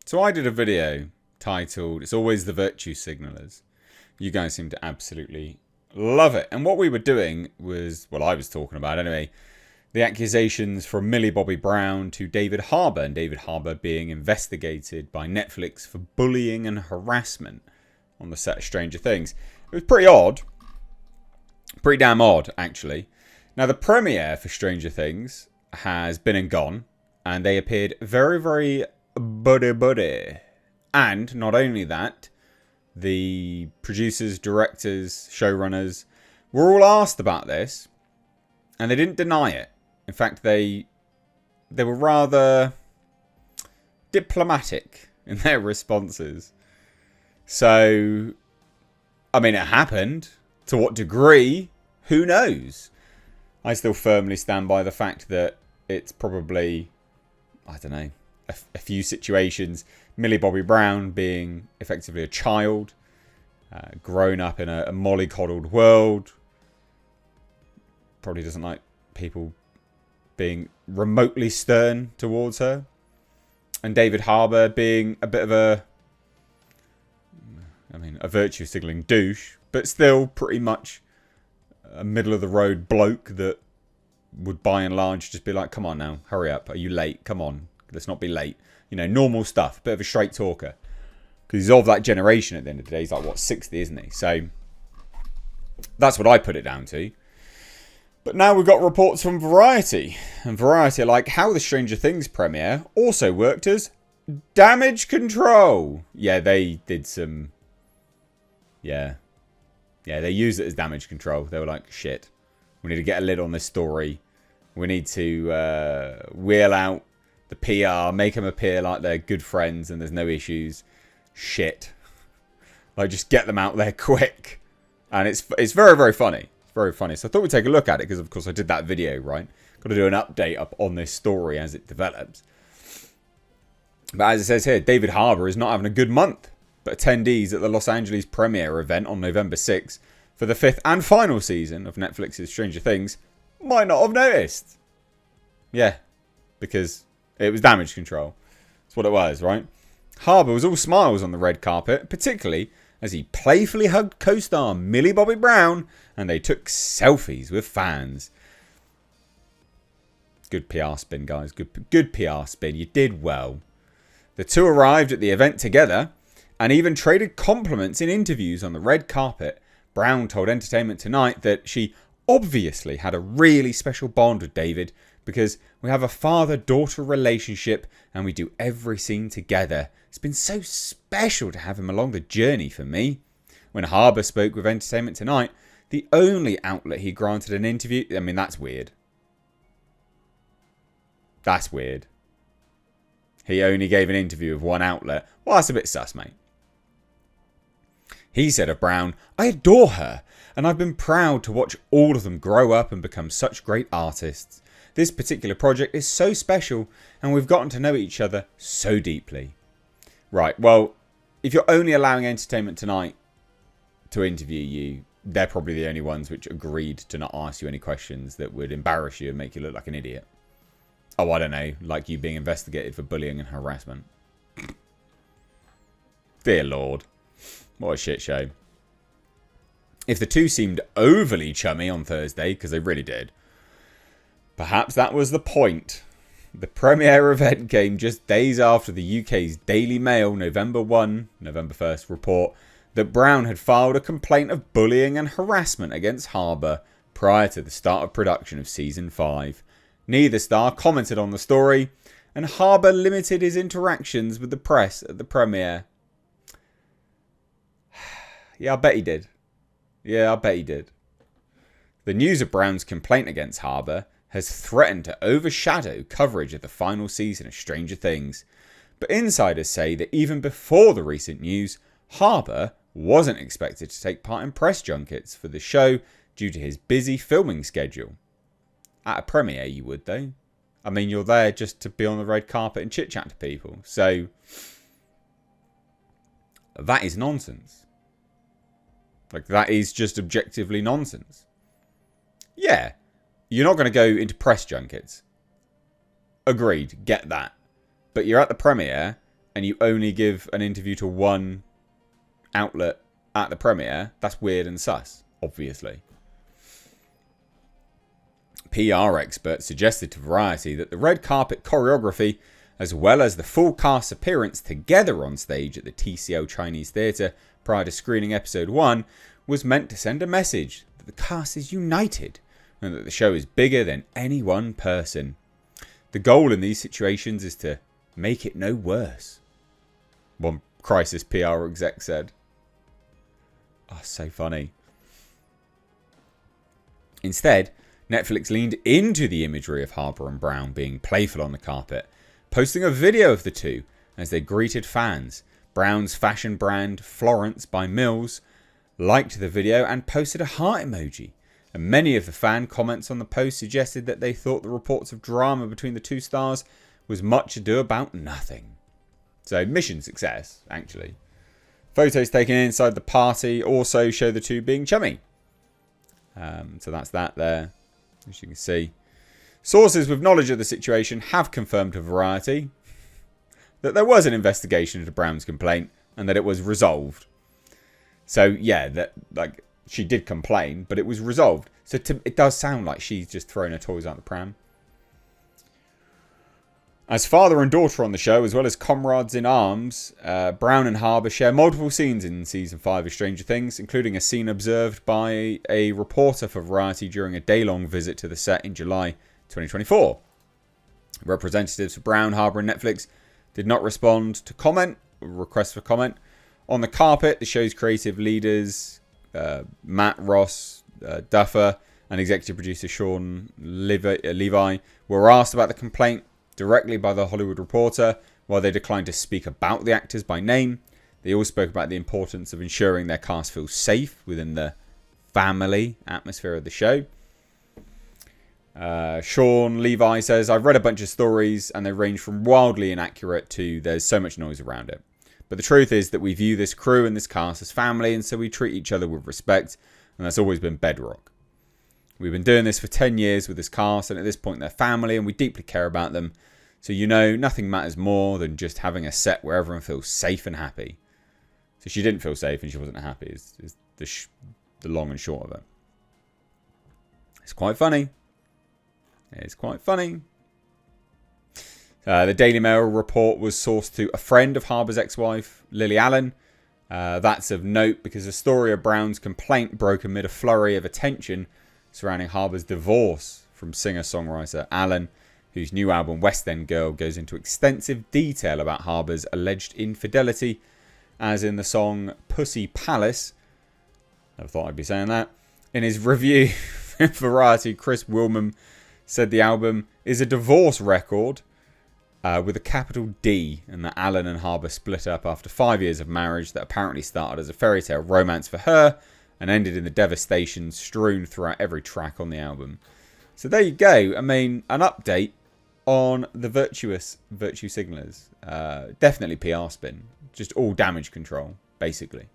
So I did a video titled "It's Always the Virtue Signalers." You guys seem to absolutely love it. And what we were doing was, well, I was talking about anyway, the accusations from Millie Bobby Brown to David Harbour, and David Harbour being investigated by Netflix for bullying and harassment on the set of Stranger Things. It was pretty odd. Pretty damn odd, actually. Now, the premiere for Stranger Things has been and gone, and they appeared very, very buddy. And not only that, the producers, directors, showrunners were all asked about this, and they didn't deny it. In fact, they were rather diplomatic in their responses. So, I mean, it happened. To what degree? Who knows? I still firmly stand by the fact that it's probably, I don't know, a few situations. Millie Bobby Brown being effectively a child, grown up in a mollycoddled world, probably doesn't like people being remotely stern towards her. And David Harbour being a bit of a virtue signaling douche, but still pretty much a middle of the road bloke that would by and large just be like, come on now, hurry up, are you late? Come on, let's not be late. You know, normal stuff, bit of a straight talker. Because he's of that generation at the end of the day. He's like, what, 60, isn't he? So that's what I put it down to. But now we've got reports from Variety. And Variety are like, how the Stranger Things premiere also worked as damage control. Yeah, they did some... Yeah, they used it as damage control. They were like, shit, we need to get a lid on this story. We need to wheel out the PR, make them appear like they're good friends and there's no issues. Shit. Like, just get them out there quick. And it's very, very funny. It's very funny. So I thought we'd take a look at it because, of course, I did that video, right? Got to do an update up on this story as it develops. But as it says here, David Harbour is not having a good month. But attendees at the Los Angeles premiere event on November 6th for the 5th and final season of Netflix's Stranger Things might not have noticed. Yeah, because it was damage control. That's what it was, right? Harbour was all smiles on the red carpet, particularly as he playfully hugged co-star Millie Bobby Brown and they took selfies with fans. Good PR spin, guys. Good PR spin. You did well. The two arrived at the event together and even traded compliments in interviews on the red carpet. Brown told Entertainment Tonight that she obviously had a really special bond with David because we have a father-daughter relationship and we do every scene together. It's been so special to have him along the journey for me. When Harbour spoke with Entertainment Tonight, the only outlet he granted an interview... I mean, that's weird. That's weird. He only gave an interview with one outlet. Well, that's a bit sus, mate. He said of Brown, I adore her, and I've been proud to watch all of them grow up and become such great artists. This particular project is so special, and we've gotten to know each other so deeply. Right, well, if you're only allowing Entertainment Tonight to interview you, they're probably the only ones which agreed to not ask you any questions that would embarrass you and make you look like an idiot. Oh, I don't know, like you being investigated for bullying and harassment. Dear Lord. What a shit show. If the two seemed overly chummy on Thursday, because they really did, perhaps that was the point. The premiere event came just days after the UK's Daily Mail November 1st report that Brown had filed a complaint of bullying and harassment against Harbour prior to the start of production of Season 5. Neither star commented on the story, and Harbour limited his interactions with the press at the premiere. Yeah, I bet he did. The news of Brown's complaint against Harbour has threatened to overshadow coverage of the final season of Stranger Things. But insiders say that even before the recent news, Harbour wasn't expected to take part in press junkets for the show due to his busy filming schedule. At a premiere, you would, though. I mean, you're there just to be on the red carpet and chit-chat to people. So, that is nonsense. Like, that is just objectively nonsense. Yeah, you're not going to go into press junkets. Agreed, get that. But you're at the premiere and you only give an interview to one outlet at the premiere, that's weird and sus, obviously. PR experts suggested to Variety that the red carpet choreography, as well as the full cast appearance together on stage at the TCL Chinese Theatre prior to screening episode 1, was meant to send a message that the cast is united and that the show is bigger than any one person. The goal in these situations is to make it no worse, one crisis PR exec said. Oh, so funny. Instead, Netflix leaned into the imagery of Harbour and Brown being playful on the carpet, posting a video of the two as they greeted fans. Brown's fashion brand, Florence by Mills, liked the video and posted a heart emoji. And many of the fan comments on the post suggested that they thought the reports of drama between the two stars was much ado about nothing. So mission success, actually. Photos taken inside the party also show the two being chummy. So that's that there, as you can see. Sources with knowledge of the situation have confirmed to Variety that there was an investigation into Brown's complaint and that it was resolved. So yeah, that like she did complain, but it was resolved. So it does sound like she's just thrown her toys out the pram. As father and daughter on the show, as well as comrades in arms, Brown and Harbour share multiple scenes in Season 5 of Stranger Things, including a scene observed by a reporter for Variety during a day-long visit to the set in July 2024. Representatives for Brown, Harbour and Netflix did not respond to requests for comment. On the carpet, the show's creative leaders, Matt Ross, Duffer, and executive producer Sean Levi, were asked about the complaint directly by the Hollywood Reporter. While they declined to speak about the actors by name, they all spoke about the importance of ensuring their cast feels safe within the family atmosphere of the show. Sean Levi says, I've read a bunch of stories and they range from wildly inaccurate to there's so much noise around it. But the truth is that we view this crew and this cast as family, and so we treat each other with respect, and that's always been bedrock. We've been doing this for 10 years with this cast, and at this point they're family and we deeply care about them. So nothing matters more than just having a set where everyone feels safe and happy. So she didn't feel safe and she wasn't happy is the long and short of it. It's quite funny. It's quite funny. The Daily Mail report was sourced to a friend of Harbour's ex-wife, Lily Allen. That's of note because the story of Brown's complaint broke amid a flurry of attention surrounding Harbour's divorce from singer-songwriter Allen, whose new album West End Girl goes into extensive detail about Harbour's alleged infidelity, as in the song Pussy Palace. Never thought I'd be saying that. In his review in Variety, Chris Wilman said the album is a divorce record with a capital D, and that Allen and Harbour split up after 5 years of marriage that apparently started as a fairy tale romance for her and ended in the devastation strewn throughout every track on the album. So there you go. I mean, an update on the virtue signalers. Definitely PR spin. Just all damage control, basically.